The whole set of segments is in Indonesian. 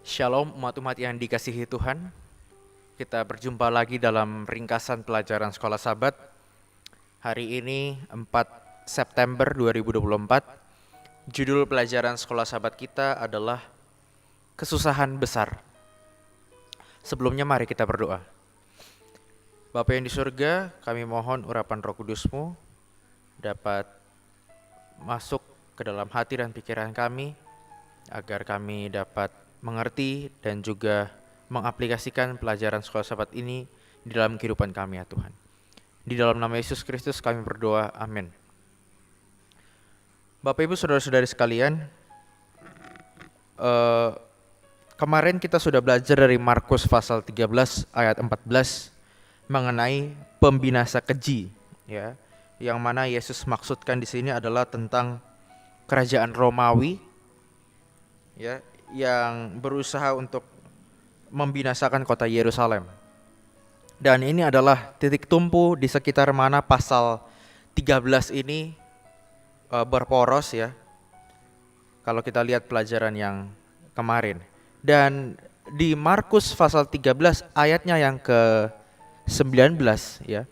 Shalom umat-umat yang dikasihi Tuhan. Kita berjumpa lagi dalam ringkasan pelajaran Sekolah Sabat. Hari ini 4 September 2024. Judul pelajaran Sekolah Sabat kita adalah Kesusahan Besar. Sebelumnya mari kita berdoa. Bapa yang di surga, kami mohon urapan Roh Kudus-Mu dapat masuk ke dalam hati dan pikiran kami, agar kami dapat mengerti dan juga mengaplikasikan pelajaran Sekolah Sabat ini di dalam kehidupan kami ya Tuhan. Di dalam nama Yesus Kristus kami berdoa, amin. Bapak Ibu Saudara-saudari sekalian, kemarin kita sudah belajar dari Markus pasal 13 ayat 14 mengenai pembinasa keji, ya, yang mana Yesus maksudkan di sini adalah tentang kerajaan Romawi, ya, yang berusaha untuk membinasakan kota Yerusalem. Dan ini adalah titik tumpu di sekitar mana pasal 13 ini berporos, ya. Kalau kita lihat pelajaran yang kemarin. Dan di Markus pasal 13 ayatnya yang ke-19, ya.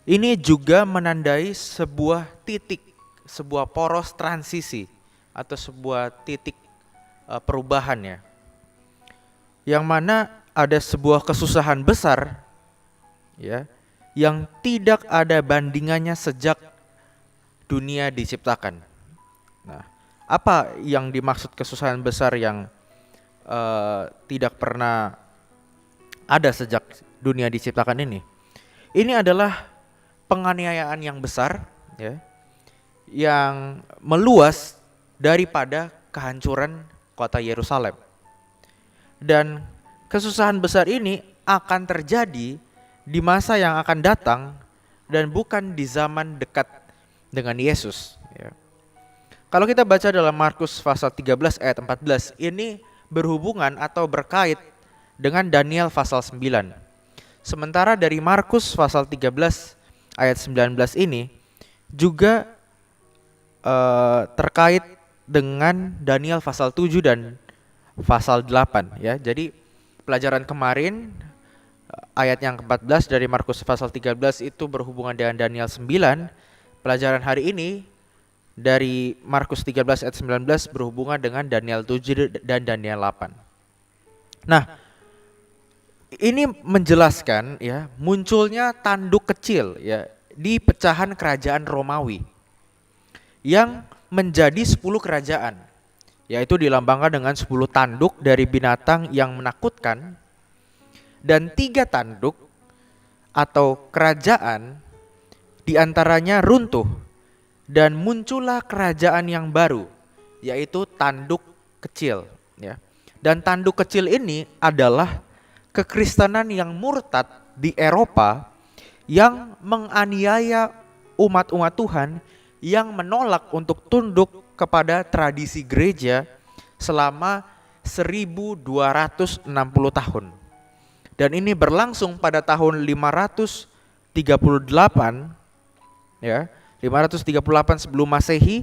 Ini juga menandai sebuah titik, sebuah poros transisi atau sebuah titik perubahan, ya, yang mana ada sebuah kesusahan besar, ya, yang tidak ada bandingannya sejak dunia diciptakan. Nah, apa yang dimaksud kesusahan besar yang tidak pernah ada sejak dunia diciptakan ini? Ini adalah penganiayaan yang besar, ya, yang meluas daripada kehancuran kota Yerusalem. Dan kesusahan besar ini akan terjadi di masa yang akan datang dan bukan di zaman dekat dengan Yesus, ya. Kalau kita baca dalam Markus pasal 13 ayat 14, ini berhubungan atau berkait dengan Daniel pasal 9. Sementara dari Markus pasal 13 ayat 19 ini juga terkait dengan Daniel pasal 7 dan pasal 8, ya. Jadi pelajaran kemarin ayat yang ke-14 dari Markus pasal 13 itu berhubungan dengan Daniel 9. Pelajaran hari ini dari Markus 13 ayat 19 berhubungan dengan Daniel 7 dan Daniel 8. Nah, ini menjelaskan, ya, munculnya tanduk kecil, ya, di pecahan kerajaan Romawi yang menjadi 10 kerajaan, yaitu dilambangkan dengan 10 tanduk dari binatang yang menakutkan dan 3 tanduk atau kerajaan diantaranya runtuh dan muncullah kerajaan yang baru, yaitu tanduk kecil, ya. Dan tanduk kecil ini adalah kekristenan yang murtad di Eropa yang menganiaya umat-umat Tuhan yang menolak untuk tunduk kepada tradisi gereja selama 1260 tahun. Dan ini berlangsung pada tahun 538, ya, 538 sebelum Masehi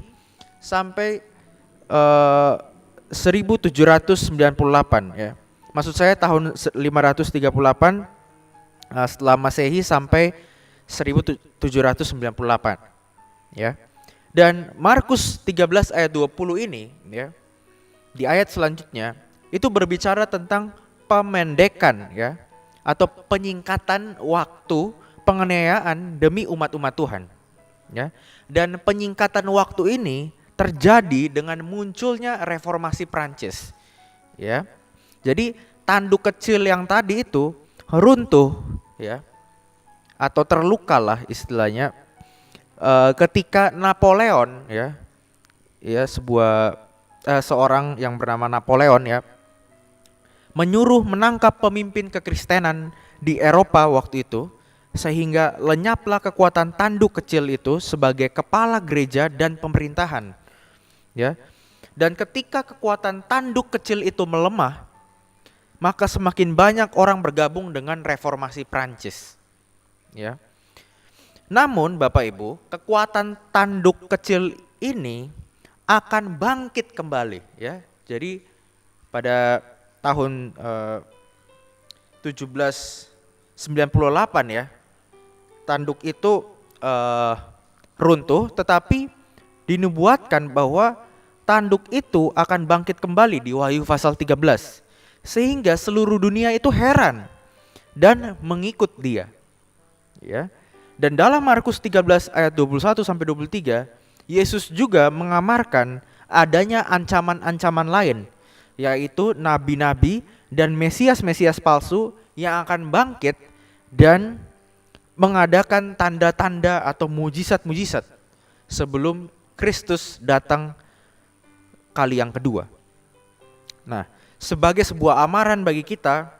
sampai 1798, ya. Maksud saya tahun 538 setelah Masehi sampai 1798, ya. Dan Markus 13 ayat 20 ini, ya, di ayat selanjutnya itu berbicara tentang pemendekan, ya, atau penyingkatan waktu penganiayaan demi umat-umat Tuhan, ya. Dan penyingkatan waktu ini terjadi dengan munculnya reformasi Prancis, ya. Jadi tanduk kecil yang tadi itu runtuh, ya, atau terlukalah istilahnya ketika Napoleon, ya, seorang yang bernama Napoleon, ya, menyuruh menangkap pemimpin kekristenan di Eropa waktu itu, sehingga lenyaplah kekuatan tanduk kecil itu sebagai kepala gereja dan pemerintahan, ya. Dan ketika kekuatan tanduk kecil itu melemah, maka semakin banyak orang bergabung dengan reformasi Prancis, ya. Namun Bapak Ibu, kekuatan tanduk kecil ini akan bangkit kembali, ya. Jadi pada tahun 1798 ya, tanduk itu runtuh, tetapi dinubuatkan bahwa tanduk itu akan bangkit kembali di Wahyu pasal 13. Sehingga seluruh dunia itu heran dan mengikut dia. Ya. Dan dalam Markus 13 ayat 21 sampai 23, Yesus juga mengamarkan adanya ancaman-ancaman lain, yaitu nabi-nabi dan mesias-mesias palsu yang akan bangkit dan mengadakan tanda-tanda atau mujizat-mujizat sebelum Kristus datang kali yang kedua. Nah, sebagai sebuah amaran bagi kita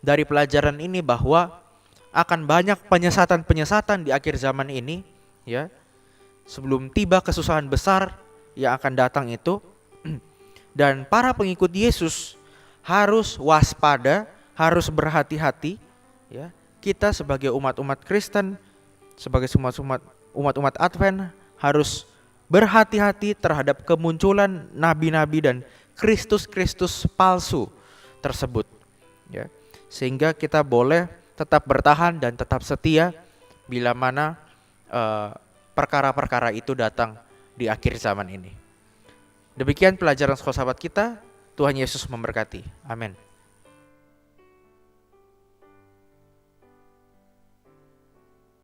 dari pelajaran ini bahwa akan banyak penyesatan-penyesatan di akhir zaman ini, ya. Sebelum tiba kesusahan besar yang akan datang itu, dan para pengikut Yesus harus waspada, harus berhati-hati, ya. Kita sebagai umat-umat Kristen, sebagai umat-umat Advent harus berhati-hati terhadap kemunculan nabi-nabi dan Kristus-Kristus palsu tersebut, ya. Sehingga kita boleh tetap bertahan dan tetap setia bila mana perkara-perkara itu datang di akhir zaman ini. Demikian pelajaran Sekolah Sahabat kita. Tuhan Yesus memberkati. Amin.